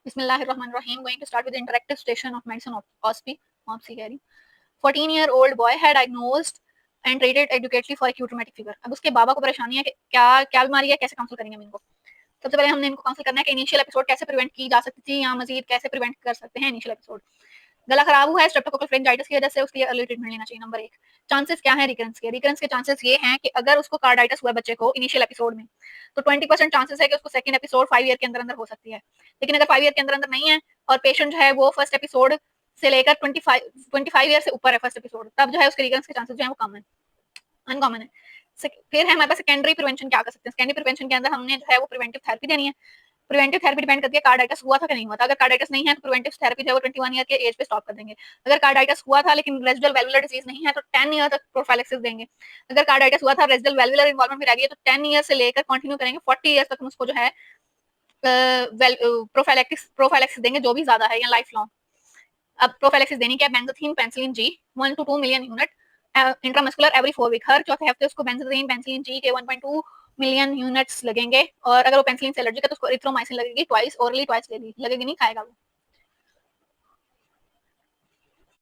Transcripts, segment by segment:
Bismillahirrahmanirrahim. Going to start with the interactive station of medicine OSPI कह रही 14-year-old boy had diagnosed and treated educatedly for acute rheumatic fever. अब उसके बाबा को परेशानी है कि क्या क्या बीमारी है, कैसे काउंसिल करेंगे हम इनको। सबसे पहले हमने इनको काउंसिल करना है कि इनिशियल एपिसोड कैसे प्रिवेंट की जा सकती थी या मजीद कैसे प्रिवेंट कर सकते हैं इनिशियल एपिसोड। गला खराब हुआ है स्ट्रेप्टोकोकल फ्रेंजाइटिस की वजह से, उसके लिए अर्ली ट्रीटमेंट लेना चाहिए। नंबर 1 चांसेस क्या है रिकरेंस के। रिकरेंस के चांसेस ये हैं कि अगर उसको कार्डाइटिस हुआ बच्चे को इनिशियल एपिसोड में, तो 20% चांसेस है कि उसको सेकंड एपिसोड 5 ईयर के अंदर अंदर हो सकती है। लेकिन अगर 5 ईयर के अंदर अंदर नहीं है और पेशेंट जो है वो फर्स्ट एपिसोड से लेकर 25 ईयर से ऊपर है फर्स्ट एपिसोड, तब जो है उसके रिकरेंस के चांसेस जो है वो कम है, अनकॉमन है। फिर है हमारे पास सेकेंडरी प्रिवेंशन क्या कर सकते हैं। सेकेंडरी प्रिवेंशन के अंदर हमने जो है वो प्रिवेंटिव थेरेपी देनी है। प्रिवेंटिव थेरेपी डिपेंड करती है कार्डाइटिस हुआ था कि नहीं हुआ था। अगर कार्डाइटिस नहीं है तो प्रिवेंटिव थेरेपी जो है वो 21 ईयर के एज पे स्टॉप कर देंगे। अगर कार्डाइटिस हुआ था लेकिन रेसिडुअल वैल्वुलर डिजीज नहीं है तो 10 ईयर तक प्रोफाइलैक्सिस देंगे। अगर कार्डाइटिस हुआ था रेसिडुअल वैल्वुलर इन्वॉल्वमेंट में रह गई है तो 10 ईयर से लेकर कंटिन्यू करेंगे, 40 ईयर तक हम उसको जो है प्रोफाइलैक्सिस देंगे जो भी ज्यादा है या लाइफ लॉन्ग। अब प्रोफाइलैक्सिस देनी क्या है, benzathine penicillin G 1 to 2 million unit intramuscular every 4 week. हर चौथे हफ्ते उसको बेंजोथीन पेनिसिलिन जी के 1.2 मिलियन यूनिट्स लगेंगे। और अगर वो पेनिसिलिन से एलर्जिक है तो उसको एरिथ्रोमाइसिन लगेगी ट्वाइस ओरली, ट्वाइस डेली लगेगी, नहीं खाएगा वो।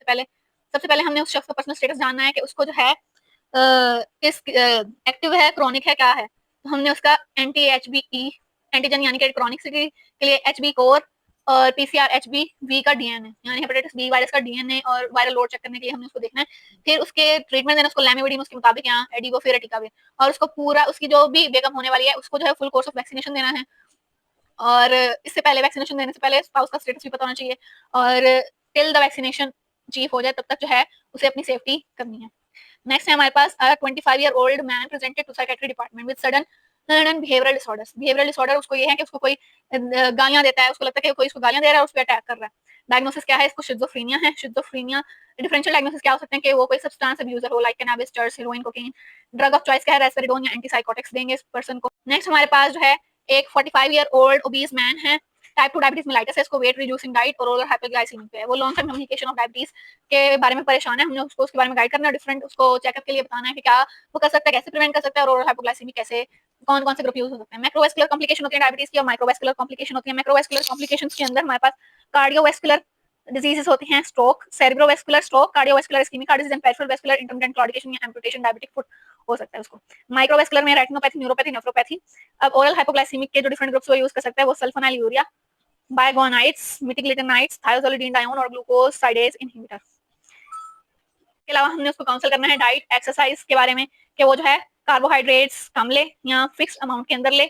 पहले सबसे पहले हमने उस शख्स का पर्सनल स्टेटस जानना है कि उसको जो है किस एक्टिव है, क्रोनिक है, क्या है। तो हमने उसका एंटी एचबी एंटीजन यानी कि क्रोनिक के लिए एचबी कोर और पीसीआर एचबी वी का डीएनए यानी हेपेटाइटिस बी वायरस का डीएनए और वायरल लोड चेक करने के लिए हमने उसको देखना है। फिर उसके ट्रीटमेंट देना उसको लैमिविडिन उसके मुताबिक या एडिगोफेरेटिकावे, और उसको पूरा उसकी जो भी बेगम होने वाली है उसको जो है फुल कोर्स ऑफ वैक्सीनेशन देना है। और इससे पहले वैक्सीनेशन देने से पहले स्पाउस का स्टेटस भी पता होना चाहिए और टिल द वैक्सीनेशन चीफ हो जाए तब तक जो है उसे अपनी सेफ्टी करनी है। नेक्स्ट है हमारे पास 25-year-old man presented to psychiatry department with sudden behavioural disorders. Behavioural disorder उसको ये है कि उसको कोई गालियां देता है, उसको लगता है कि कोई उसको गालियां दे रहा है और उस पर अटैक कर रहा है। डायग्नोसिस क्या है, इसको शिज़ोफ्रेनिया है। शिज़ोफ्रेनिया डिफरेंशियल डायग्नोसिस क्या हो सकते हैं कि वो कोई सब्सटेंस अब्यूजर हो like cannabis, church, heroin, cocaine. Drug of choice क्या है, रेस्पेरिडोन या एंटीसाइकोटिक्स देंगे इस पर्सन को। नेक्स्ट हमारे पास जो है एक 45-year-old ओबीज मैन है, टाइप 2 डायबिटीज मेलाइटिस है, इसको वेट रिड्यूसिंग डाइट और ओरल हाइपरग्लाइसीमिक पे है। वो long term communication of diabetes के बारे में परेशान है, हमने उसको उसके बारे में गाइड करना है, डिफरेंट उसको चेकअप के लिए बताना है कि क्या वो कर सकता है, कैसे प्रिवेंट कर सकता है और ओरल हाइपोग्लाइसीमिक कैसे कौन कौन से ग्रुप यूज हो सकते हैं। मैक्रोवेस्कुलर कॉम्प्लिकेशन होती है डायबिटीज की और माइक्रोवेस्कुलर कॉम्प्लिकेशन होती है। मैक्रोवेस्कुलर कॉम्प्लिकेशंस के अंदर हमारे पास कार्डियोवेस्कुलर डिजीजेस होती हैं, stroke, cerebrovascular stroke, cardiovascular ischemic heart disease and peripheral vascular intermittent claudication या एम्पुटेशन, डायबिटिक फुट हो सकता है उसको। माइक्रोवेस्कुलर में रेटिनोपैथी, न्यूरोपैथी, नेफ्रोपैथी। अब ओरल हाइपोग्लाइसीमिक के जो डिफरेंट ग्रुप्स वो यूज कर सकता है वो सल्फोनाइल यूरिया, बायगोनाइट्स, मिटिग्लिटनाइट्स, थायोजोलिडीन डायोन और ग्लूकोज साइडेज इनहिबिटर। के अलावा हमने उसको काउंसिल करना है डाइट एक्सरसाइज के बारे में कि वो जो है कार्बोहाइड्रेट्स कम ले या फिक्स अमाउंट के अंदर ले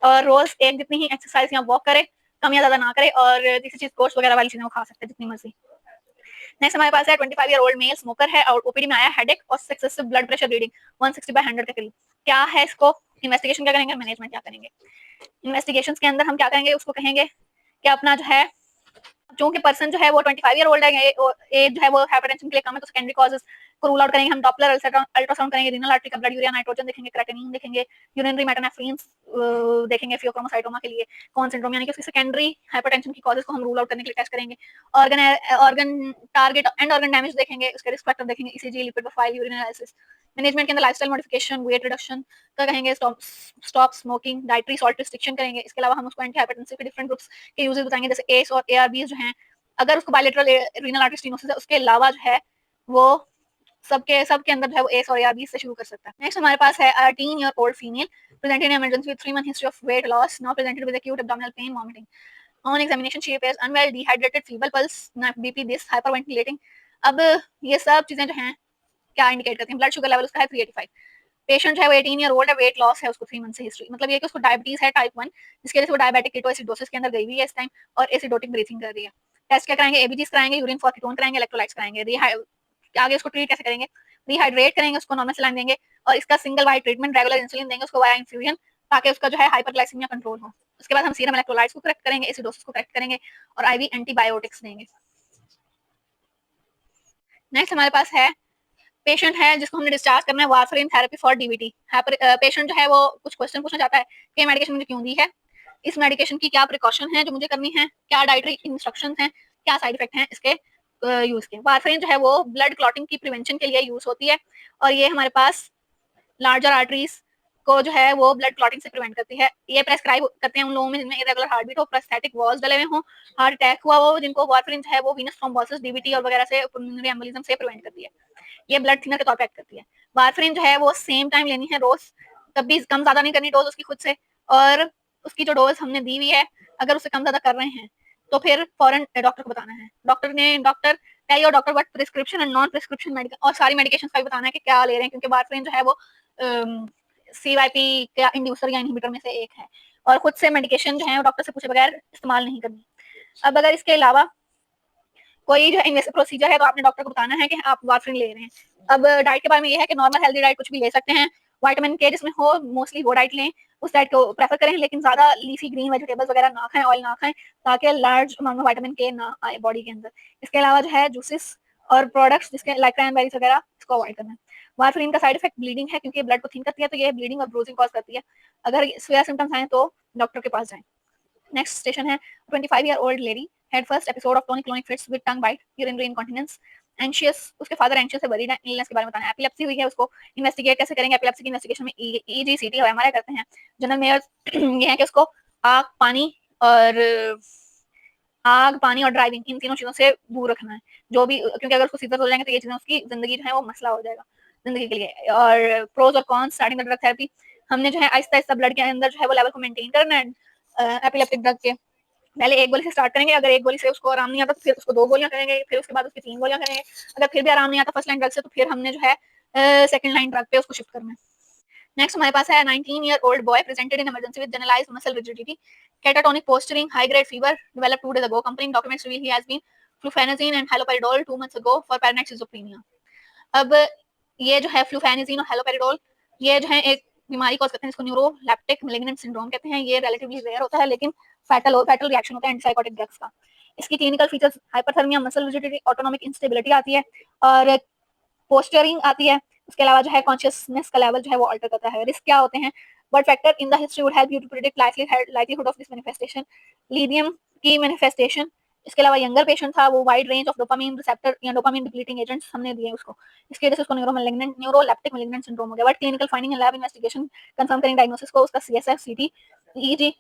और रोज एक जितनी ही एक्सरसाइज या वॉक करे, कम या ज्यादा ना करे, और किसी चीज कोर्स वगैरह वाली चीजें वो खा सकते हैं जितनी मर्जी। नेक्स्ट हमारे पास है 25-year-old मेल स्मोकर है और ओपीडी में आया हेडेक और सक्सेसिव ब्लड प्रेशर रीडिंग 160/100 के करीब। क्या है इसको, इन्वेस्टिगेशन क्या करेंगे, मैनेजमेंट क्या करेंगे। इन्वेस्टिगेशन के अंदर हम क्या करेंगे, उसको कहेंगे कि अपना जो है चूंकि पर्सन जो है वो 25-year-old है, एज जो है वो हाइपरटेंशन के लिए कम है, तो सेकेंडरी कॉजेस को रूल आउट करेंगे हम। डॉपलर अल्ट्रासाउंड करेंगे, रीनल आर्टरी का ब्लड यूरिया नाइट्रोजन देखेंगे, क्रेटिनिन देखेंगे, यूरिनरी मेटानेफ्रिन्स देखेंगे, फियोक्रोमोसाइटोमा के लिए कौन सिंड्रोम यानी कि उसकी सेकेंडरी हाइपरटेंशन की कॉजेस को हम रूल आउट करने के लिए टेस्ट करेंगे। Organ target and organ damage देखेंगे, उसके रिस्क फैक्टर देखेंगे, ECG, lipid profile, urine analysis. Management के अंदर लाइफस्टाइल मॉडिफिकेशन, वेट रिडक्शन का कहेंगे, stop smoking, dietary salt restriction करेंगे। इसके अलावा हम उसको एंटी हाइपरटेंसिव के डिफरेंट ग्रुप्स के यूजेस बताएंगे, जैसे एस और एआरबीज जो हैं। अगर उसको बायलेटरल रीनल आर्टरी स्टेनोसिस है उसके अलावा जो है वो सबके अंदर जो है वो एस और एआरबी से शुरू कर सकता है। नेक्स्ट हमारे पास है 18-year-old female presented in emergency with 3 month history of weight loss, now presented with acute abdominal pain, vomiting. On examination she appears unwell, dehydrated, feeble pulse, BP this, hyperventilating. अब ये सब चीजें जो हैं क्या इंडिकेट करती हैं, ब्लड शुगर लेवल उसका है 385। पेशेंट जो है वो 18-year-old है, वेट लॉस है उसको 3 month से हिस्ट्री, मतलब ये कि उसको डायबिटीज है टाइप 1, जिसके वजह से वो डायबिटिक कीटोएसिडोसिस के अंदर गई हुई है इस टाइम और एसिडोटिक ब्रीथिंग कर रही है। टेस्ट क्या कराएंगे, एबीजीज कराएंगे, यूरिन फॉर कीटोन कराएंगे, इलेक्ट्रोलाइट्स कराएंगे। आगे उसको ट्रीट कैसे करेंगे, रिहाइड्रेट करेंगे, उसको नॉर्मल सलाइन देंगे और इसका single white treatment regular insulin देंगे उसको वाया इंफ्यूजन, ताकि उसका जो है हाइपरग्लाइसीमिया कंट्रोल हो। उसके बाद हम सीरम इलेक्ट्रोलाइट्स को करेक्ट करेंगे, एसिडोसिस को करेक्ट करेंगे और आईवी एंटीबायोटिक्स देंगे। नेक्स्ट हमारे पास है पेशेंट है जिसको हमने डिस्चार्ज करना है warfarin therapy for DVT. Patient जो है वो कुछ क्वेश्चन पूछना चाहता है कि मेडिकेशन मुझे क्यों दी है, इस मेडिकेशन की क्या प्रिकॉशन है जो मुझे करनी है, क्या डाइटरी इंस्ट्रक्शंस हैं, क्या साइड इफेक्ट हैं इसके यूज के। वारफरिन जो है वो ब्लड क्लॉटिंग की प्रिवेंशन के लिए यूज होती है और ये हमारे पास लार्जर आर्टरीज को जो है वो ब्लड क्लॉटिंग से प्रिवेंट करती है। ये प्रेस्क्राइब करते हैं उन लोगों में जिनमें इरेगुलर हार्ट बीट हो, प्रोस्थेटिक वॉल्स डले हुए हों, हार्ट अटैक हुआ हो, जिनको वारफरिन जो है वो वीनस थ्रोम्बोसिस, डीवीटी और वगैरह से पुल्मोनरी एम्बोलिज्म से प्रिवेंट करती है। ये ब्लड थिनर के तौर पे एक्ट करती है। वारफरिन जो है वो सेम टाइम लेनी है रोज, कभी कम ज्यादा नहीं करनी डोज उसकी खुद से, और उसकी जो डोज हमने दी हुई है अगर उससे कम ज्यादा कर रहे हैं तो फिर फौरन डॉक्टर को बताना है। Doctor tell your doctor what prescription and non prescription medical, और सारी मेडिकेशन का भी बताना है कि क्या ले रहे हैं, क्योंकि वारफरिन जो है वो CYP का इंड्यूसर या इनहिबिटर में से एक है, और खुद से मेडिकेशन जो है डॉक्टर से पूछे बगैर इस्तेमाल नहीं करनी। अब अगर इसके अलावा कोई जो इन्वेस्टिव प्रोसीजर है तो आपने डॉक्टर को बताना है कि आप वारफरिन ले रहे हैं। अब डाइट के बारे में ये है कि नॉर्मल हेल्दी डाइट कुछ भी ले सकते हैं, विटामिन के जिसमें हो मोस्टली वो डाइट लें, उस डाइट को प्रेफर करें, लेकिन ज्यादा लीफी ग्रीन वेजिटेबल्स वगैरह ना खाएं, ऑयल ना खाएं, ताकि लार्ज अमाउंट में विटामिन के ना आए बॉडी के अंदर। इसके अलावा जो है जूसेस और प्रोडक्ट्स जिसके लाइक क्रैनबेरीज वगैरह इसको अवॉइड करना है। वारफरिन का साइड इफेक्ट ब्लीडिंग है, क्योंकि ब्लड को थिन करती है, तो ये ब्लीडिंग और ब्रूजिंग कॉज करती है। अगर इसके सिम्टम्स आए तो डॉक्टर के पास जाएं। नेक्स्ट स्टेशन है 25-year-old lady had first episode of tonic-clonic fits with tongue bite, urinary incontinence, anxious, उसके फादर एंशियस है, वरीड है, इलनेस के बारे में बताना है। एपिलेप्सी हुई है, उसको इन्वेस्टिगेट कैसे करेंगे? एपिलेप्सी की इन्वेस्टिगेशन में ईजी, सीटी और एमआरआई करते हैं। जनरल मेयर्स ये है कि उसको आग, पानी और ड्राइविंग, इन तीनों चीजों से दूर रखना है जो भी, क्योंकि अगर उसको सीजर हो जाएंगे तो ये चीजें उसकी जिंदगी जो है वो मसला हो जाएगा जिंदगी के लिए। और प्रोज और cons starting the drug therapy, हमने जो है आहिस्ता आहिस्ता ब्लड के अंदर जो है वो लेवल को मेंटेन करना है। एपिलेप्टिक ड्रग के पहले एक गोली से स्टार्ट करेंगे, अगर एक गोली से उसको आराम नहीं आता तो फिर उसको 2 गोलियां करेंगे, फिर उसके बाद उसकी 3 गोलियां करेंगे। अगर फिर भी आराम नहीं आता फर्स्ट लाइन ड्रग से तो फिर हमने जो है सेकंड लाइन ड्रग पे उसको शिफ्ट करना है। नेक्स्ट हमारे पास है 19-year-old boy presented in emergency with generalized muscle rigidity, catatonic posturing, high grade fever, developed 2 days ago. Company documents reveal he has been flufenazine and haloperidol 2 months ago for paranoid schizophrenia. अब ये जो है फ्लूफेनाजीन और haloperidol, ये जो है एक बीमारी कॉज करते हैं जिसको न्यूरोलेप्टिक मैलिग्नेंट सिंड्रोम कहते हैं। ये रिलेटिवली रेयर होता है, लेकिन फैटल रिएक्शन होता है एंटीसाइकोटिक ड्रग्स का। इसकी clinical features hyperthermia, muscle rigidity, autonomic instability आती है और पोस्चरिंग आती है। उसके अलावा जो है कॉन्शियसनेस का लेवल जो है वो अल्टर करता है। रिस्क क्या होते हैं? What factor in the history would help you to predict likelihood of this manifestation? Lithium की मैनिफेस्टेशन। इसके अलावा यंगर पेशेंट था, वो wide range of dopamine receptor या डोपामाइन डिप्लीटिंग एजेंट्स हमने दिए उसको, इसकी वजह से उसको न्यूरोलेप्टिक मैलिग्नेंट सिंड्रोम हो गया। But clinical finding and lab investigation confirm करेंगे डायग्नोसिस को। उसका CSF, CT, EEG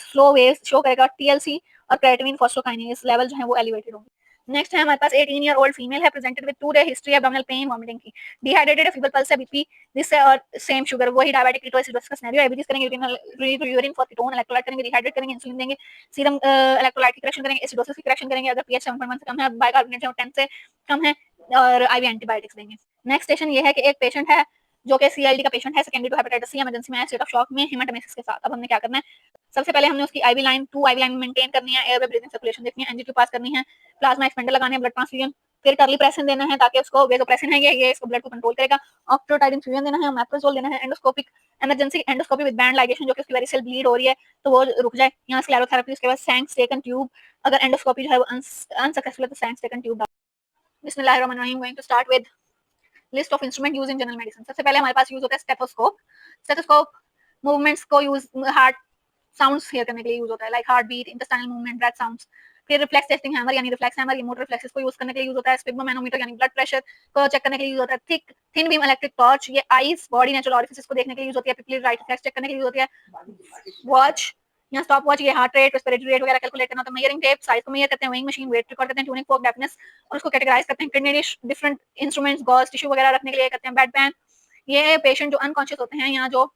slow waves show करेगा। TLC और क्रेटिनिन फॉस्फोकाइनेज लेवल जो है वो एलिवेटेड होंगे। नेक्स्ट है हमारे पास 18-year-old फीमेल है, presented with 2-day history abdominal pain, vomiting की, डिहाइड्रेटेड फीवर, पल्स है, बीपी, दिस और सेम शुगर, वही डायबिटिक कीटोएसिडोसिस का सिनेरियो। एबीसीज करेंगे, यूरिन फॉर कीटोन, इलेक्ट्रोलाइट करेंगे, डिहाइड्रेट करेंगे, इंसुलिन देंगे, सीरम इलेक्ट्रोलाइट की करेक्शन करेंगे, एसिडोसिस की करेक्शन करेंगे अगर पीएच 7.1 से कम है, बाइकार्बोनेट जो 10 से कम है, और आईवी एंटीबायोटिक्स देंगे। नेक्स्ट स्टेशन ये है कि एक पेशेंट है जो कि CID का पेशेंट है, secondary to hepatitis C, emergency में है, स्टेट ऑफ शॉक में, हेमाटोमेसिस के साथ। अब हमने क्या करना है? सबसे पहले हमने उसकी IV line 2 IV line maintain करनी है, एयरवे ब्रीथिंग सर्कुलेशन देखनी है, एंजियो पास करनी है, प्लाज्मा एक्सपेंडर लगाने हैं, ब्लड ट्रांसफ्यूजन, फिर टर्लीप्रेसिन देना है ताकि उसको, वेसोप्रेसिन है ये इसको ब्लड को कंट्रोल करेगा, ऑक्ट्रोटाइड इन्फ्यूजन देना है, मैप्रोजोल देना है, endoscopic emergency endoscopy with band ligation, जो कि उसकी वेरिसेल ब्लीड हो रही है तो वो रुक जाए, यहाँ स्क्लेरोथेरेपी। उसके बाद सैंक्स टेकन ट्यूब, अगर एंडोस्कोपी जो है वो अनसक्सेसफुल है तो सैंक्स टेकन ट्यूब। बिस्मिल्लाहिर्रहमानिर्रहीम, going to start with list of instrument use in general medicine. सबसे पहले हमारे पास यूज होता है स्टेथोस्कोप। स्टेथोस्कोप मूवमेंट्स को यूज, हार्ट साउंड्स हियर करने के लिए यूज होता है, like heart beat, intestinal movement, breath sounds. फिर रिफ्लेक्स टेस्टिंग हैमर यानी रिफ्लेक्स हैमर, ये मोटर रिफ्लेक्सेस को यूज करने के लिए यूज होता है। स्पिग्मोमैनोमीटर यानी ब्लड प्रेशर को चेक करने के लिए यूज होता है। थिन बीम इलेक्ट्रिक टॉर्च, ये आईज बॉडी नेचुरल ऑरिफिस को देखने के लिए यूज होती है। पिपली राइट रिफ्लेक्स चेक करने के लिए यूज होती है। वॉच, यहाँ स्टॉप वॉच, ये हार्ट रेट, रेस्पिरेटरी रेट वगैरह कैलकुलेट करना होता है। मेजरिंग टेप, साइज को मेजर करते हैं। वेइंग मशीन, वेट रिकॉर्ड करते हैं। ट्यूनिंग फोक, डेफनेस, और उसको कैटेगराइज करते हैं। Kidney dish, different instruments, gauze, tissue वगैरह रखने के लिए करते हैं। बेड पैन, ये पेशेंट जो अनकॉन्शियस होते हैं या जो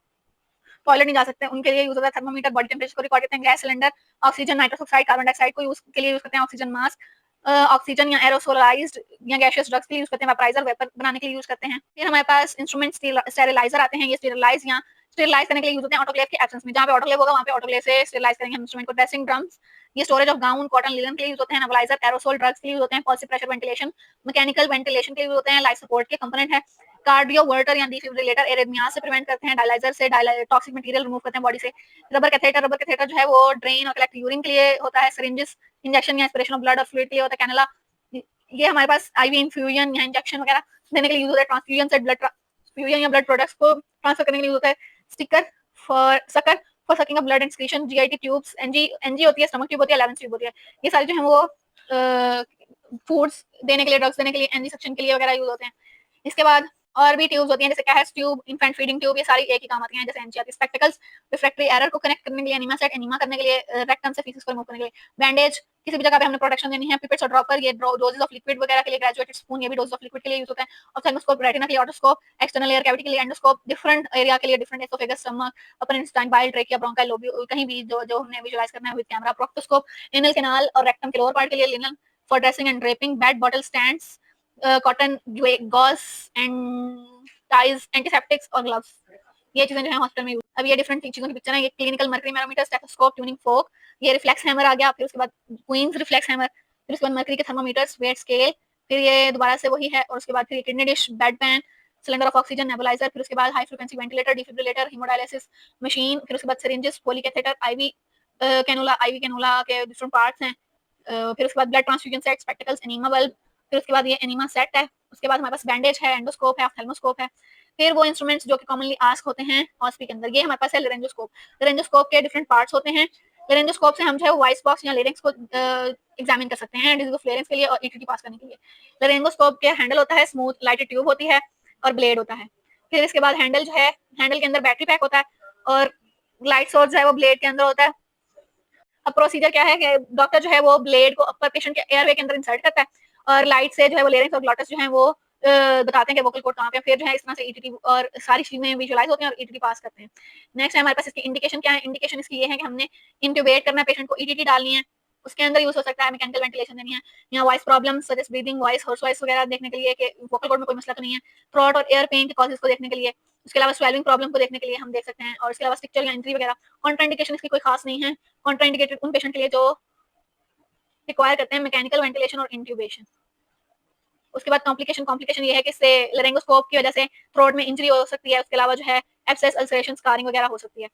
टॉयलेट नहीं जा सकते उनके लिए यूज होता है। थर्मोमीटर, बॉडी टेम्परेचर को रिकॉर्ड करते हैं। Gas cylinder, oxygen, nitrous oxide, carbon dioxide को यूज के लिए यूज करते हैं। ऑक्सीजन मास्क, ऑक्सीजन या एरोसोलाइज्ड या गैसियस ड्रग्स के लिए यूज करते हैं। वेपराइजर, वेपर बनाने के लिए यूज करते हैं। फिर हमारे पास इंस्ट्रूमेंट स्टेरिलाइजर आते हैं, ये स्टेरिलाइज करने के लिए यूज होते हैं ऑटोक्लेव के एब्सेंस में। जहाँ पे ऑटोक्लेव होगा वहाँ पे ऑटोक्लेव से स्टेरिलाइज करेंगे हम इंस्ट्रूमेंट को। ड्रेसिंग ड्रम्स, ये storage of gown, cotton, linen के लिए यूज होते हैं। नेबुलाइजर, एरोसोल ड्रग्स के लिए यूज होते हैं। Positive pressure ventilation, mechanical ventilation के लिए यूज होते हैं। लाइफ सपोर्ट के कंपोनेंट है। कार्डियो वर्टर या डिफिब्रिलेटर, एरिथमिया से प्रिवेंट करते हैं। डायलाइजर से टॉक्सिक मटेरियल रिमूव करते हैं बॉडी से। रबर कैथेटर जो है वो ड्रेन और कलेक्ट यूरिन के लिए होता है। सिरिंजेस, इंजेक्शन या एस्पिरेशन ऑफ ब्लड और फ्लूइड के लिए होता है। कैनुला, ये हमारे पास आईवी इन्फ्यूजन या इंजेक्शन वगैरह देने के लिए यूज होता है। ट्रांसफ्यूजन से ब्लड ट्रांसफ्यूजन या ब्लड प्रोडक्ट्स को ट्रांसफर करने के लिए यूज होता है। Sucker for sucking of blood and excretion. GIT tubes, NG होती है, स्टमक ट्यूब होती है, 11 ट्यूब होती है। ये सारे जो है वो फूड्स देने के लिए, ड्रग्स देने के लिए, एनजी सक्शन के लिए वगैरह यूज होते हैं। इसके बाद और भी ट्यूब्स होती हैं जैसे कैहेस ट्यूब, इन्फेंट फीडिंग ट्यूब, ये सारी एक ही काम आती हैं जैसे एनसीआरटी। स्पेक्टिकल्स रिफ्रैक्टरी एरर को कनेक्ट करने के लिए, एनीमा सेट एनीमा करने के लिए, रेक्टम से फीसिस को रिमूव करने के लिए, बैंडेज किसी भी जगह पे हमने प्रोटेक्शन देनी है, पिपेट्स और ड्रॉपर ये डोजेस ऑफ लिक्विड वगैरह के लिए, ग्रेजुएटेड स्पून ये भी डोजेस ऑफ लिक्विड के लिए यूज होता है, ऑप्थेल्मोस्कोप रेटिना के लिए, ऑटोस्कोप एक्सटर्नल एयर कैविटी के लिए, एंडोस्कोप डिफरेंट एरिया के लिए, different oesophagus, stomach, upper intestine, bile, trachea, bronchi, lobule, कहीं भी जो हमने विजुअलाइज करना है with camera, proctoscope anal canal और रेक्टम के लोअर पार्ट के लिए, linen for dressing and draping, bed bottle stands, cotton gauze and ties, antiseptics और ग्लव्स, ये चीजें जो है हॉस्पिटल में यूज। अब ये डिफरेंट चीजों की पिक्चर है, ये clinical mercury manometer, stethoscope, tuning फोक, ये रिफ्लेक्स हैमर आ गया, फिर उसके बाद क्वींस रिफ्लेक्स हैमर, फिर उसके बाद मर्करी के थर्मोमीटर्स, वेट स्केल, फिर ये दोबारा से वही है, और उसके बाद फिर kidney dish, bed pan, cylinder of oxygen, nebuliser, फिर उसके बाद high frequency ventilator, defibrillator, haemodialysis machine, फिर उसके बाद सिरिंजेस, पोली कैथेटर, आईवी कैनुला के डिफरेंट पार्ट्स हैं, फिर उसके बाद blood transfusion set, spectacles, enema bulb, फिर उसके बाद ये एनीमा सेट है, उसके बाद हमारे पास बैंडेज है, एंडोस्कोप है, ऑप्थेल्मोस्कोप है, फिर वो इंस्ट्रूमेंट्स जो कि कॉमनली आस्क होते हैं हॉस्पिटल के अंदर, ये हमारे पास है लेरेंजोस्कोप। लेरेंजोस्कोप के डिफरेंट पार्ट्स होते हैं, लेरेंजोस्कोप से हम जो है वॉइस बॉक्स या लेरिंग्स को एग्जामिन कर सकते हैं डिजीज ऑफ लेरिंग्स के लिए और ईटीटी पास करने के लिए। लेरेंजोस्कोप के हैंडल होता है स्मूथ लाइटेड ट्यूब होती है और ब्लेड होता है। फिर इसके बाद हैंडल जो है, हैंडल के अंदर बैटरी पैक होता है और लाइट सोर्स जो है वो ब्लेड के अंदर होता है। अब प्रोसीजर क्या है कि डॉक्टर जो है वो ब्लेड को अपर पेशेंट के एयरवे के अंदर इंसर्ट करता है और लाइट से जो है वो लेरिंग्स और ग्लॉटस जो है वो बताते हैं कि वोकल कॉर्ड कहाँ पे, फिर जो है इस तरह से ईटीटी और सारी चीजें विजुअलाइज होती हैं और ईटीटी पास करते हैं। नेक्स्ट है हमारे पास इसकी इंडिकेशन क्या है, इंडिकेशन इसकी ये है कि हमने इंट्यूबेट करना है पेशेंट को, ईटीटी डालनी है, उसके अंदर यूज हो सकता है मैकेनिकल वेंटिलेशन देनी है, या voice problem such as breathing, voice hoarse voice वगैरह देखने के लिए कि वोकल कॉर्ड में कोई मसला तो नहीं है, थ्रोट और एयर पेन के कॉजेज को देखने के लिए, उसके अलावा स्वेलिंग प्रॉब्लम को देखने के लिए हम देख सकते हैं, और इसके अलावा स्टिक्चर या इंजरी वगैरह। कॉन्ट्राइंडिकेशन इसकी कोई खास नहीं है, कॉन्ट्राइंडिकेटेड उन पेशेंट के लिए जो रिक्वायर करते हैं मैकेनिकल वेंटिलेशन और इंट्यूबेशन। उसके बाद कॉम्प्लिकेशन, कॉम्प्लिकेशन ये है कि इससे लेरिंगोस्कोप की वजह से थ्रोट में इंजरी हो सकती है, उसके अलावा जो है एब्सेस, अल्सरेशन, स्कारिंग वगैरह हो सकती है।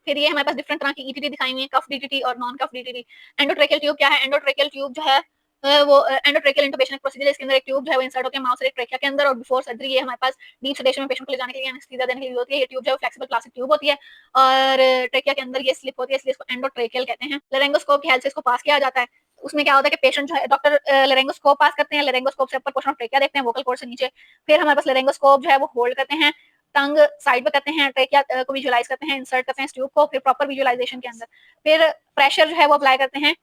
फिर ये हमारे पास डिफरेंट तरह की ईटीटी दिखाई हुई है, कफ डीटीटी और नॉन कफ डीटीटी। एंडोट्रेकियल ट्यूब क्या है, एंडोट्रेकियल ट्यूब जो है वो एंडोट्रेकियल इंटुबेशन प्रोसीजर, इसके अंदर एक ट्यूब जो है वो इंसर्ट होकर माउथ से ट्रेकिया के अंदर, और बिफोर सर्जरी ये हमारे पास डीप सेडेशन में पेशेंट को ले जाने के लिए एनेस्थीसिया देने के लिए होती है। ये ट्यूब जो है फ्लेक्सिबल प्लास्टिक ट्यूब होती है और ट्रेकिया के अंदर ये स्लिप होती है, इसलिए इसको एंडोट्रेकियल कहते हैं। लेरेंगोस्कोप की हेल्प से इसको पास किया जाता है। उसमें क्या होता है कि पेशेंट जो है डॉक्टर लेरेंगोस्कोप पास करते हैं, लेरेंगोस्कोप से ऊपर पोर्शन ऑफ ट्रेकिया देखते हैं वोकल कॉर्ड से नीचे, फिर हमारे पास लेरेंगोस्कोप जो है वो होल्ड करते हैं, टंग साइड पे करते हैं, ट्रेकिया को विजुअलाइज करते हैं, इंसर्ट करते हैं ट्यूब को, फिर प्रॉपर विजुअलाइजेशन के अंदर फिर प्रेशर जो है वो अप्लाई करते हैं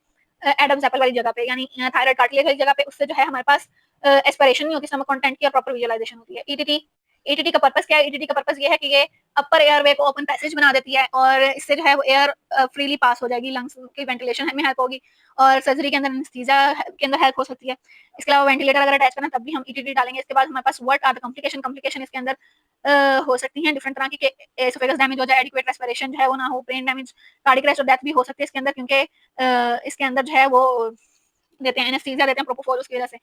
एडम्स एप्पल वाली जगह पे, यानी थायराइड कार्टिलेज वाली जगह पे, उससे जो है हमारे पास एस्पिरेशन नहीं होती स्टमक कंटेंट की और प्रॉपर विजुअलाइजेशन होती है। ईटीटी, ईटीटी का पर्पस क्या है, ईटीटी का पर्पस ये है कि ये अपर एयरवे को ओपन पैसेज बना देती है और इससे जो है वो एयर फ्रीली पास हो जाएगी, लंग्स की वेंटिलेशन में हेल्प होगी और सर्जरी के अंदर एनेस्थीसिया के अंदर हेल्प हो सकती है। इसके अलावा वेंटिलेटर अगर अटैच करना तब भी हम ईटीटी डालेंगे। इसके बाद हमारे पास what are the complication, complication इसके अंदर हो सकती हैं डिफरेंट तरह की, एसोफेगस डैमेज हो जाए, एडिक्वेट रेस्पिरेशन जो है वो ना हो, ब्रेन डैमेज, कार्डियक अरेस्ट और डेथ भी हो सकती है इसके अंदर, क्योंकि इसके अंदर जो है वो देते हैं एनेस्थीसिया देते हैं प्रोपोफॉल उसकी वजह से,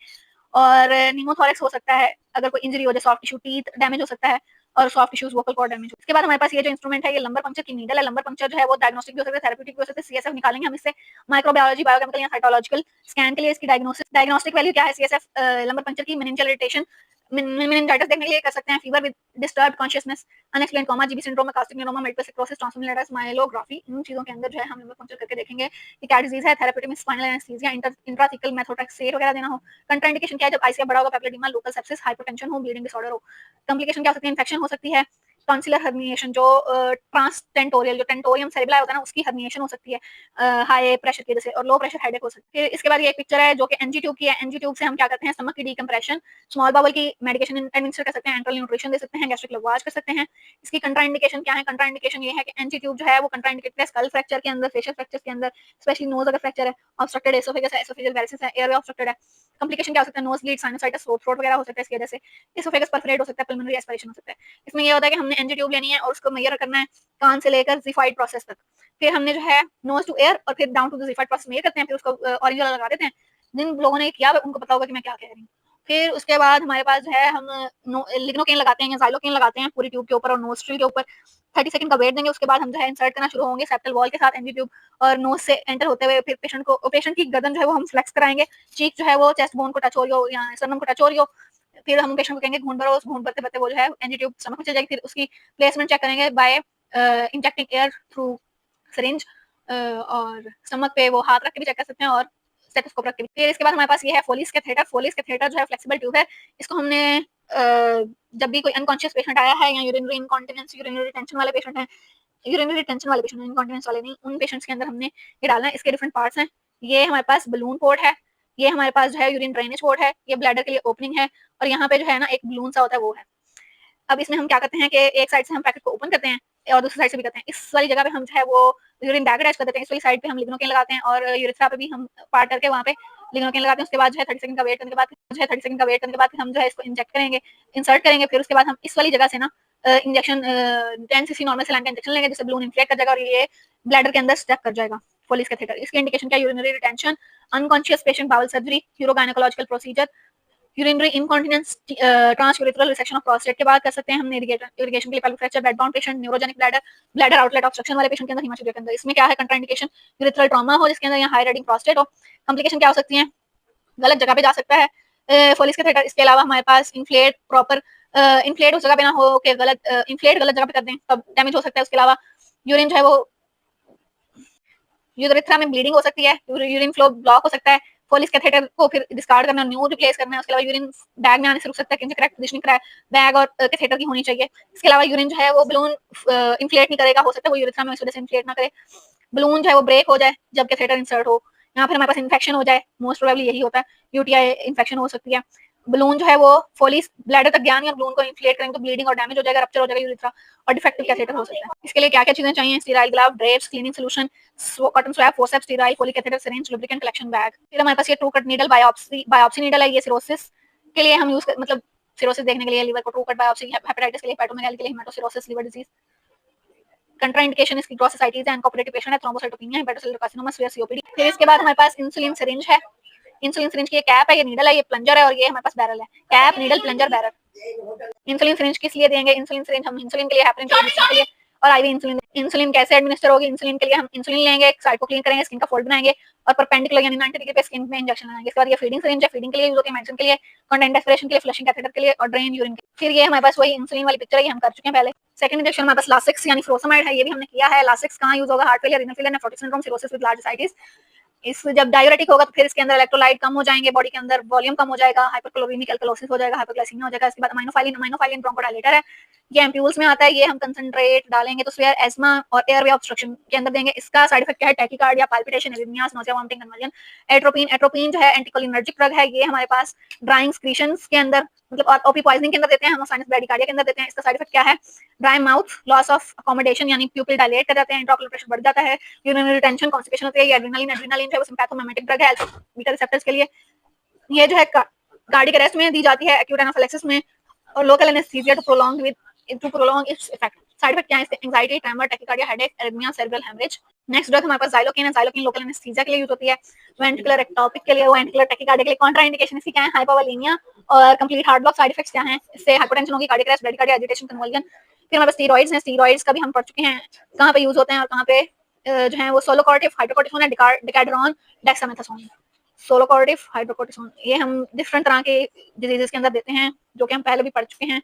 और निमोथोरेक्स हो सकता है अगर कोई इंजरी हो जाए, सॉफ्ट टिश्यू टीथ डैमेज हो सकता है और soft tissues vocal cord damage. इसके बाद हमारे पास ये जो इंस्ट्रूमेंट है ये लंबर पंक्चर की नीडल है। लंबर पंक्चर जो है वो डायग्नोस्टिक भी हो सकता है, थेरेप्यूटिक भी हो सकता है। सीएसएफ निकालेंगे हम इससे, माइक्रोबायोलॉजी, बायोकेमिकल या साइटोलॉजिकल स्कैन के लिए इसकी डायग्नोस्टिक वैल्यू क्या है सीएसएफ लंबर पंक्चर की, मेनिंजियल इरिटेशन, मेनिंजाइटिस देखने के लिए कर सकते हैं, fever with disturbed consciousness, unexplained coma, GB syndrome, caustic neuroma, multiple sclerosis, transformation, myelography, इन चीजों के अंदर जो है हम लंबर पंक्चर करके देखेंगे कि क्या डिजीज है। थेरेप्यूटिक में स्पाइनल एनेस्थीसिया, इंट्राथिकल मेथोट्रेक्सेट वगैरह देना हो। कंट्राइंडिकेशन क्या है, जब आईसीएफ बड़ा होगा, पेप्टिडिमा, लोकल सेप्सिस, हाइपरटेंशन हो, ब्लीडिंग डिसऑर्डर हो। कॉम्प्लिकेशन क्या हो सकती है, इन्फेक्शन हो सकती है, टॉन्सिलर हर्निएशन, जो ट्रांसटेंटोरियल जो टेंटोरियम सेरिबेला होता है ना उसकी हर्निएशन हो सकती है हाई प्रेशर की वजह से, और लो प्रेशर हेडेक हो सकती है। इसके बाद ये एक पिक्चर है जो कि एनजी ट्यूब की है। एनजी ट्यूब से हम क्या करते हैं, स्टमक की डीकंप्रेशन, स्मॉल बाउल की मेडिकेशन एडमिनिस्टर कर सकते हैं, एंट्रल न्यूट्रिशन दे सकते हैं, गैस्ट्रिक लवाज कर सकते हैं। इसकी कंट्राइंडिकेशन क्या है, कंट्राइंडिकेशन ये है कि एनजी ट्यूब जो है वो कंट्राइंडिकेटेड है स्कल फ्रैक्चर के अंदर, फेशियल फ्रैक्चर के अंदर, स्पेशली नोज अगर फ्रैक्चर है, ऑब्स्ट्रक्टेड एसोफेगस है, एसोफेजियल वेरिसेस है, एयरवे ऑब्स्ट्रक्टेड है। कॉम्प्लिकेशन क्या हो सकता है, नोज ब्लीड, साइनसाइटिस, थ्रोट वगैरह हो सकता है इसकी वजह से, एसोफेगस परफोरेट हो सकता है, पल्मोनरी एस्पिरेशन हो सकता है। इसमें ये होता है कि हमने एनजी ट्यूब लेनी है और उसको मेजर करना है कान से लेकर जिफाइड प्रोसेस तक, फिर हमने जो है नोज टू एयर और फिर down to the xiphoid process measure करते हैं, फिर उसको ऑरेंज वाला लगा देते हैं। जिन लोगों ने किया उनको पता होगा कि मैं क्या कह रही हूँ। फिर उसके बाद हमारे पास जो है हम लिग्नोकेन लगाते हैं या ज़ाइलोकेन लगाते हैं पूरी ट्यूब के ऊपर और नोस्ट्रिल के ऊपर, 30 सेकंड का वेट देंगे। उसके बाद हम जो है इंसर्ट करना शुरू होंगे सेप्टल वॉल के साथ एनजी ट्यूब, और नोज से एंटर होते हुए फिर पेशेंट की गर्दन जो है वो हम फ्लेक्स कराएंगे, चीक जो है वो चेस्ट बोन को टच हो रही हो या स्टर्नम को टच हो रही हो, फिर हम पेशेंट को कहेंगे घूंट भरो, उस घूंट भरते भरते वो जो है एनजी ट्यूब स्टमक में चल जाएगी। फिर उसकी प्लेसमेंट चेक करेंगे by injecting air through syringe, और स्टमक पे वो हाथ रख के भी चेक कर सकते हैं और स्टेथोस्कोप रख के। फिर इसके बाद हमारे पास ये है फोलिस कैथेटर। फोलिस कैथेटर जो है फ्लेक्सिबल ट्यूब है, इसको हमने जब भी कोई अनकॉन्शियस पेशेंट आया है या यूरिनरी इनकॉन्टिनेंस, यूरिनरी रिटेंशन वाले पेशेंट हैं, यूरिनरी टेंशन वाले पेशेंट, इनकॉन्टिनेंस वाले नहीं, उन पेशेंट्स के अंदर हमने ये डालना है। इसके डिफरेंट पार्ट्स हैं। ये हमारे पास बलून पोर्ट है, ये हमारे पास जो है यूरिन ड्रेनेज पोर्ट है, ये ब्लैडर के लिए ओपनिंग है, और यहाँ पे जो है ना एक बलून सा होता है वो है। अब इसमें हम क्या करते हैं कि एक साइड से हम पैकेट को ओपन करते हैं और दूसरी साइड से भी करते हैं। इस वाली जगह पे हम जो है वो यूरिन बैग अटैच कर देते हैं, इस वाली साइड पे हम लिग्नोकेन लगाते हैं और यूरेथ्रा पे भी हम पार्ट करके वहाँ पे लिग्नोकेन लगाते हैं। उसके बाद जो है 30 सेकंड का वेट करने के बाद जो है 30 सेकंड का वेट करने के बाद हम जो है इसको इंजेक्ट करेंगे, इंसर्ट करेंगे। फिर उसके बाद हम इस वाली जगह से ना इंजेक्शन 10 सीसी नॉर्मल सलाइन का इंजेक्शन लेंगे, जिससे बलून इन्फ्लेट कर जाएगा और ये ब्लैडर के अंदर स्टक कर जाएगा फोलिस कैथेटर। इसकी इंडिकेशन क्या, urinary retention, unconscious patient bowel surgery, urogynaecological procedure, urinary incontinence, transurethral resection of prostate के बाद कर सकते हैं हमने इरिगेशन के लिए pelvic fracture, bed bound patient, neurogenic bladder, bladder outlet obstruction वाले पेशेंट के अंदर, हिमोफीलिया के अंदर। इसमें क्या है कंट्राइंडिकेशन, यूरेथ्रल ट्रॉमा हो जिसके अंदर यहाँ हाई रेडिंग प्रोस्टेट हो। कॉम्प्लिकेशन क्या हो सकती है, गलत जगह पे जा सकता है फोलिस कैथेटर। इसके अलावा हमारे पास इन्फ्लेट प्रॉपर इन्फ्लेट उस जगह पे ना हो कि गलत इन्फ्लेट गलत जगह पे कर दें तब डैमेज हो सकता है। उसके अलावा यूरिन जो है वो यूरेथ्रा में ब्लीडिंग हो सकती है, यूरिन फ्लो ब्लॉक हो सकता है। फोलिस कैथेटर को फिर डिस्कार्ड करना, न्यू रिप्लेस करना है। उसके अलावा यूरिन बैग में आने से रुक सकता है क्योंकि करेक्ट पोजीशनिंग बैग और कैथेटर की होनी चाहिए। इसके अलावा यूरिन जो है वो बलून इन्फ्लेट नहीं करेगा, हो सकता है वो यूरेथ्रा में इस वजह से इन्फ्लेट ना करे, बलून जो है वो ब्रेक हो जाए जब कैथेटर इंसर्ट हो, यहाँ फिर हमारे पास इन्फेक्शन हो जाए, मोस्ट प्रोबेबली यही होता है, यूटीआई इन्फेक्शन हो सकती है। बलून जो है वो फोलिस ब्लैडर तक गया नहीं और बलून को इन्फ्लेट करेंगे तो ब्लीडिंग और डैमेज हो जाएगा, रप्चर हो जाएगा यूरेथ्रा और डिफेक्टिव कैथेटर हो सकता है। इसके लिए क्या क्या चीजें चाहिए, sterile glove, drapes, cleaning solution, cotton swab, forceps, sterile, folic catheter, syringe, lubricant, collection bag. फिर हमारे पास ये true cut needle, biopsy needle है, ये सिरोसिस के लिए हम यूज मतलब सिरोसिस देखने के लिए, लिवर को ट्रू कट बायोप्सी, हेपेटाइटिस के लिए, हेपेटोमेगाली के लिए हेमेटोसिरोसिस, लिवर डिजीज। कंट्राइंडिकेशन इसकी ग्रोसिसाइटिस है, अनकोऑपरेटिव पेशेंट है, thrombocytopenia, hepatocellular carcinoma, severe COPD. फिर इसके बाद हमारे पास इंसुलिन सिरिंज है, इंसुलिन सिरिंज की ये कैप है, ये नीडल है, ये प्लंजर है और ये हमारे पास बैरल है। Cap, needle, plunger, barrel. Insulin syringe किस लिए देंगे, इंसुलिन सिरिंज हम इंसुलिन के लिए, हेपरिन के लिए और आईवी इंसुलिन। इंसुलिन कैसे एडमिनिस्टर होगी, इंसुलिन के लिए हम इंसुलिन लेंगे, साइड को क्लीन करेंगे, स्किन का फोल्ड बनाएंगे और परपेंडिकुलर यानी 90 डिग्री पे स्किन में इंजेक्शन लगाएंगे। इसके बाद ये फीडिंग सिरिंज है, फीडिंग के लिए यूज होती है, मेडिसिन के लिए, कंटेंट एस्पिरेशन के लिए, फ्लशिंग कैथेटर के लिए और ड्रेन यूरिन के लिए। फिर ये हमारे पास वही इंसुलिन वाली पिक्चर है, ये हम कर चुके हैं पहले। सेकंड इंजेक्शन हमारे पास लासिक्स यानी फ्रोसमाइड है, ये भी हमने किया है। लासिक्स कहाँ यूज होगा, heart failure, renal failure, nephrotic syndrome, cirrhosis with large ascites. इस जब डाययूरेटिक होगा तो फिर इसके अंदर इलेक्ट्रोलाइट कम हो जाएंगे, बॉडी के अंदर वॉल्यूम कम हो जाएगा, हाइपरक्लोरीमिक एल्कलोसिस हो जाएगा, हाइपरग्लाइसीमिया हो जाएगा। इसके बाद अमाइनोफाइलिन ब्रोंकोडायलेटर है, ये एम्प्यूल्स में आता है, ये हम कंसंट्रेट डालेंगे तो स्वेयर एस्मा और एयरवे ऑब्स्ट्रक्शन के अंदर देंगे। इसका साइड इफेक्ट क्या है, tachycardia, palpitation, arrhythmias, nausea, vomiting, conversion. Atropine जो है एंटीकोलिनर्जिक ड्रग है, ये हमारे पास ड्राइंग स्क्रीशंस के अंदर मतलब ओपी पॉइजनिंग के अंदर देते हैं, हम साइनस ब्रैडिकार्डिया के अंदर देते हैं। इसका साइड इफेक्ट क्या है, dry mouth, loss of accommodation यानी प्यूपिल डायलेट कर जाते हैं, इंट्राओकुलर प्रेशर बढ़ जाता है, यूरिनरी रिटेंशन, कॉन्स्टिपेशन होती है। ये एड्रेनालिन जो है वो सिम्पैथोमिमेटिक ड्रग है अल्फा बीटा रिसेप्टर्स के लिए, ये जो है कार्डियक अरेस्ट में दी जाती है, एक्यूट एनाफिलेक्सिस में और local anaesthesia to prolong its effect. Side effect क्या है, anxiety, tremor, tachycardia, headache, arrhythmia, cerebral haemorrhage. Next drug हमारे पास ज़ाइलोकेन है, ज़ाइलोकेन लोकल एनेस्थीसिया के लिए यूज होती है, वेंट्रिकुलर एक्टोपिक के लिए, वेंट्रिकुलर टैकीकार्डिया के लिए। कॉन्ट्राइंडिकेशन इसकी क्या है, हाइपोवोलेमिया और complete heart block. Side effects क्या हैं, इससे हाइपरटेंशन होगी, cardiac arrest, bradycardia, agitation, convulsion. फिर हमारे पास स्टीरॉइड्स हैं, स्टीरॉइड्स का भी हम पढ़ चुके हैं कहाँ पे यूज होते हैं और कहाँ पे जो है वो सोलोकॉर्टिव, हाइड्रोकोर्टिसोन है, डेकाड्रॉन, डेक्सामेथासोन। सोलोकॉर्टिव, हाइड्रोकोर्टिसोन ये हम डिफरेंट तरह के डिजीजेस के अंदर देते हैं जो कि हम पहले भी पढ़ चुके हैं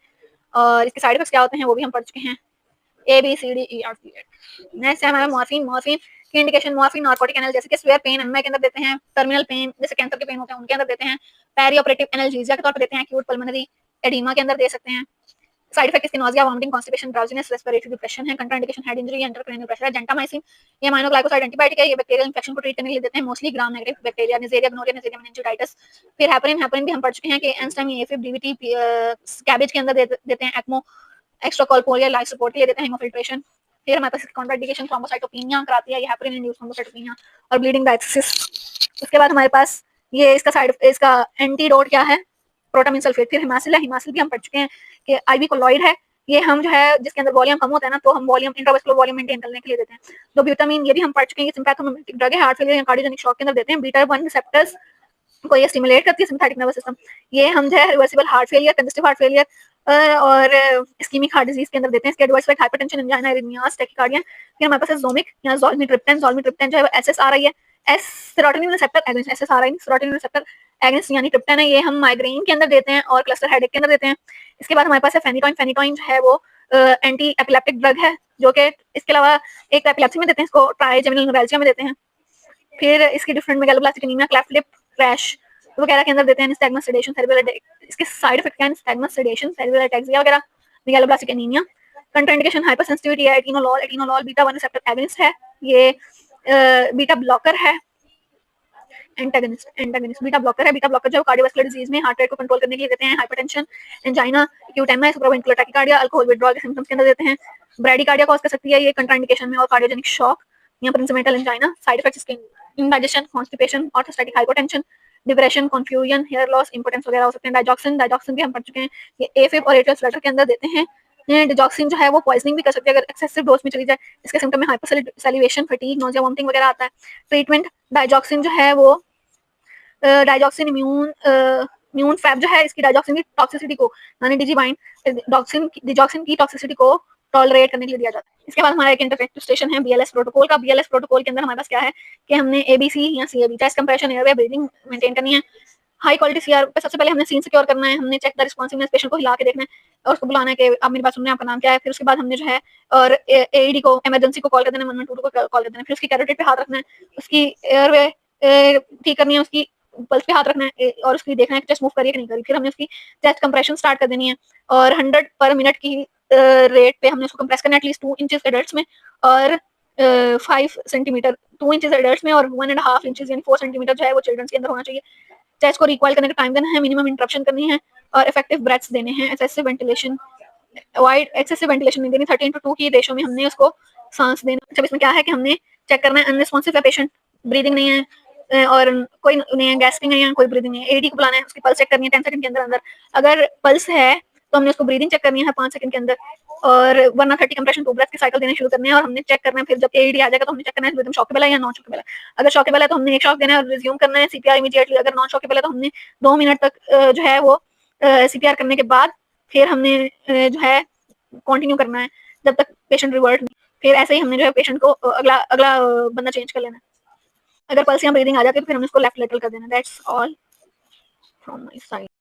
और इसके साइड इफेक्ट्स क्या होते हैं वो भी हम पढ़ चुके हैं, A B C D E R C. Next है हमारा मॉर्फिन की इंडिकेशन, मॉर्फिन नार्कोटिक एनाल्जेसिक के स्वेयर पेन एनमा के अंदर देते हैं, टर्मिनल पेन जैसे कैंसर के पेन होते हैं उनके अंदर देते हैं, पेरी ऑपरेटिव एनाल्जेसिया के तौर पर देते हैं, एक्यूट पल्मोनरी एडिमा के अंदर दे सकते हैं। साइड इफेक्ट इसके nausea, vomiting, constipation, drowsiness, respiratory depression है। Contraindication head injury, intracranial pressure है। जेंटामाइसिन ये अमाइनोग्लाइकोसाइड एंटीबायोटिक है, ये बैक्टीरियल इंफेक्शन को ट्रीट करने के लिए देते हैं, mostly gram negative bacteria, Neisseria, gonorrhoea, Neisseria meningitis. फिर हेपरिन भी हम पढ़ चुके हैं कि एंस्टाइम, एफिब, डीवीटी, कैबेज के अंदर देते हैं, ECMO, extra corporeal life support के लिए देते हैं, हेमोफिल्ट्रेशन। फिर हमारे पास कॉन्ट्राइंडिकेशन थ्रोम्बोसाइटोपेनिया कराती है, ये हेपरिन इंड्यूस्ड थ्रोम्बोसाइटोपेनिया और ब्लीडिंग डायलिसिस। उसके बाद हमारे पास ये इसका एंटीडोट क्या है, प्रोटामिन सल्फेट। फिर हिमासिल भी हम पढ़ चुके हैं कि आईवी कोलॉइड है, ये हम जो है जिसके अंदर वॉल्यूम कम होता है ना तो हम वॉल्यूम इंट्रावेस्कुलर वॉल्यूम मेंटेन करने के लिए देते हैं। तो ब्यूटामिन ये भी हम पढ़ चुके हैं, सिम्पैथोमिमेटिक ड्रग है, हार्ट फेलियर या कार्डियोजेनिक शॉक के अंदर देते हैं। बीटा 1 रिसेप्टर्स को ये स्टिमुलेट करती है सिम्पैथेटिक नर्वस सिस्टम, ये हम जो है reversible heart failure, congestive heart failure और इस्कीमिक हार्ट डिजीज के अंदर देते हैं। इसके adverse effect hypertension, angina, arrhythmias, tachycardia. फिर हमारे पास ज़ोमिक या ज़ोल्मिट्रिप्टन जो है एसएसआरआई है, serotonin receptor agonist, SSRI serotonin receptor agonist यानी ट्रिप्टन है, ये हम माइग्रेन के अंदर देते हैं और क्लस्टर हेडेक के अंदर देते हैं। इसके बाद हमारे पास है फेनिटोइन जो है वो एंटी एपिलेप्टिक ड्रग है जो कि इसके अलावा एक एपिलेप्सी में देते हैं, इसको ट्राइजेमिनल न्यूरैल्जिया में देते हैं। फिर इसकी different megaloblastic anaemia, cleft lip, crash वगैरह के अंदर देते हैं। निस्टैग्मस सेडेशन, सेरेब्रल अटैक, इसके साइड इफेक्ट क्या है? निस्टैग्मस सेडेशन, सेरेब्रल अटैक्सिया वगैरह, मेगालोब्लास्टिक एनीमिया। कंट्राइंडिकेशन हाइपरसेंसिटिविटी है, atenolol, atenolol beta 1 receptor agonist है, ये बीटा ब्लॉकर है, एंटागनिस्ट, एंटागनिस्ट बीटा ब्लॉकर है। बीटा ब्लॉकर जो कार्डियोवास्कुलर डिजीज में हार्ट रेट को कंट्रोल करने के लिए देते हैं। Hypertension, angina, acute MI, सुप्रावेंटिकुलर tachycardia, alcohol withdrawal के सिम्पटम्स के अंदर देते हैं। ब्रैडीकार्डिया कॉज कर सकती है ये कंट्राइंडिकेशन में, और कार्डियोजेनिक शॉक या प्रिंसिपल एंजाइना। साइड इफेक्ट्स इसके indigestion, constipation, orthostatic hypotension, depression, confusion, hair loss, impotence वगैरह हो सकते हैं। डाइजॉक्सिन, डाइजॉक्सिन भी हम पढ़ चुके हैं, ये एफिब और एट्रियल फ्लटर के अंदर देते हैं। डिजॉक्सिन जो है वो पॉइजनिंग भी कर सकती है अगर एक्सेसिव डोज में चली जाए। इसके सिम्टम में हाइपरसैलिवेशन, फटीग, नोजिया, वोमिटिंग वगैरह आता है। ट्रीटमेंट डाइजॉक्सिन जो है वो डाइजॉक्सिन इम्यून फैब जो है इसकी डाइजॉक्सिन की टॉक्सिसिटी को यानी डिजीबाइंड डिजॉक्सिन की टॉक्सिसिटी को टॉलरेट करने के लिए दिया जाता है। इसके बाद हमारा एक इंटरफेक्टिव स्टेशन है बीएलएस प्रोटोकॉल का। बीएलएस प्रोटोकॉल के अंदर हमारे पास क्या है कि हमने एबीसी या CAB, chest compression, airway, breathing maintain करनी है। हाई क्वालिटी सीआर पे सबसे पहले हमने सीन सिक्योर करना है, हमने चेक द रिस्पॉन्सिवनेस, पेशेंट को हिला के देखना है और उसको बुलाना है कि आप मेरी बात सुन रहे हैं, आपका नाम क्या है। फिर उसके बाद हमने जो है और एईडी को, इमरजेंसी को कॉल कर देना है, 112 को कॉल कर देना है। फिर उसकी कैरोटिड पे हाथ रखना है, उसकी एयरवे ठीक करनी है, उसकी पल्स पे हाथ रखना है और उसकी देखना है कि चेस्ट मूव करिए कि नहीं करी। फिर हमने उसकी चेस्ट कंप्रेशन स्टार्ट कर देनी है और 100 पर मिनट की रेट पे हमने उसको कंप्रेस करना है एटलीस्ट 2 इंचेस एडल्ट्स में और 5 सेंटीमीटर 2 इंचेस एडल्ट्स में और 1.5 इंचेस यानी 4 सेंटीमीटर जो है वो चिल्ड्रंस के अंदर होना चाहिए। चेस्ट को रिकॉइल करने का टाइम देना है, मिनिमम इंटरप्शन करनी है और इफेक्टिव ब्रेथ्स देने हैं। Excessive ventilation avoid, excessive ventilation नहीं देनी। 13:2 की रेशो में हमने उसको सांस देना। जब इसमें क्या है कि हमने चेक करना है अनरिस्पॉन्सिव है पेशेंट, ब्रीदिंग नहीं है और कोई नहीं है, गैस्पिंग है या कोई ब्रीदिंग नहीं है। एडी को बुलाना है, उसकी पल्स चेक करनी है 10 सेकंड के अंदर अंदर। अगर पल्स है तो हमने उसको ब्रीदिंग चेक करनी है 5 सेकंड के अंदर और वरना 30 कंप्रेशन 2 ब्रेथ के साइकिल देने शुरू करने हैं और हमने चेक करना है। फिर जब एडी आ जाएगा तो हमने चेक करना है रिदम शॉकेबल है या नॉन शॉकेबल है। अगर शॉकेबल है तो हमने एक शॉक देना है और रिज्यूम करना है सीपीआर इमीडिएटली। अगर नॉन शॉकेबल है तो हमने 2 मिनट तक जो है वो सीपीआर करने के बाद फिर हमने जो है कंटिन्यू करना है जब तक पेशेंट रिवर्ट नहीं। फिर ऐसे ही हमने जो है पेशेंट को अगला अगला बंदा चेंज कर लेना है। अगर पल्स या ब्रीदिंग आ जाती है तो फिर हमने उसको लेफ्ट लेटरल कर देना। That's all from my side.